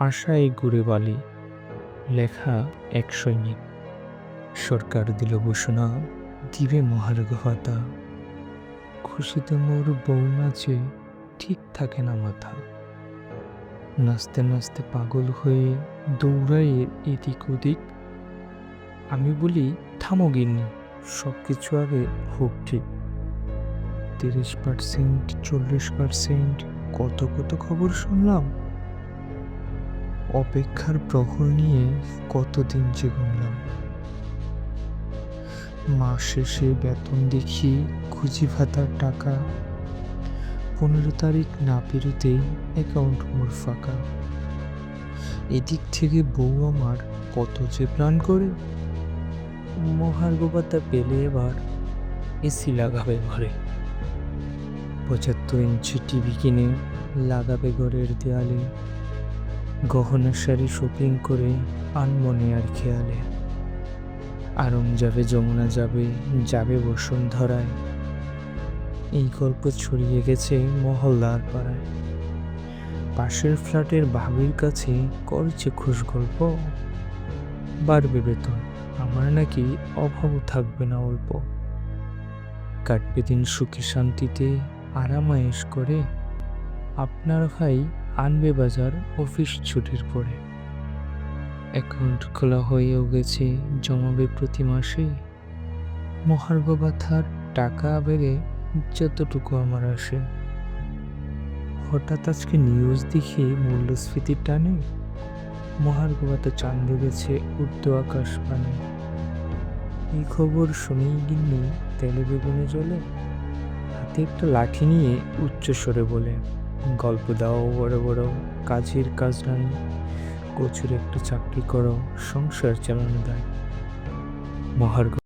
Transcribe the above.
আশায় ঘুরে বালি। লেখা এক সৈনিক। সরকার দিল ঘোষণা, দিবে মহার্ঘ ভাতা। খুশিতে মোর বউ নাচে, ঠিক থাকে না মাথা। নাচতে নাচতে পাগল হয়ে দৌড়ায় এদিক ওদিক। আমি বলি, থামো গিন্নি, সব কিছু আগে হোক ঠিক। 30%, 40%, কত কত খবর শুনলাম। অপেক্ষার প্রহর নিয়ে কতদিন যে গুনলাম। মাস শেষে বেতন দেখি, খুঁজি ভাতার টাকা। 15 তারিখ না পেরোতেই অ্যাকাউন্ট মোর ফাঁকা। এদিক থেকে বউ আমার কত যে প্ল্যান করে। মহার্ঘ ভাতা পেলে এবার এসি লাগাবে ঘরে। 75 ইঞ্চি টিভি কিনে লাগাবে ঘরের দেয়ালে। গহনা শাড়ি শপিং করে আনমনে আর খেয়ালে। আরং যাবে, যমুনা যাবে, যাবে বসুন্ধরায়। এই গল্প ছড়িয়ে গেছে মহল্লার পাড়ায়। পাশের ফ্ল্যাটের ভাবির কাছে করছে খুশ গল্প। বাড়বে বেতন, আমার নাকি অভাবও থাকবে না অল্প। কাটবে দিন সুখে শান্তিতে, আরামায়েশ করে। আপনার ভাই আনবে বাজার অফিস ছুটির পরে। অ্যাকাউন্ট খোলা হয়েও গেছে, জমাবে প্রতি মাসে। মহার্ঘ ভাতার টাকা বেড়ে যতটুকু আমার আসে। হঠাৎ আজকে নিউজ দেখে মূল্যস্ফীতির টানে মহার্ঘ ভাতা চাঁদে গেছে উর্দু আকাশ পানে। এই খবর শুনেই গিন্নি তেলে বেগুনে জ্বলে হাতে একটা লাঠি নিয়ে উচ্চস্বরে বলে, গল্প দাও বড় বড়, কাজের কাজ নাই, কচুর একটা চাকরি করো, সংসার চালানো দায়। মহার্ঘ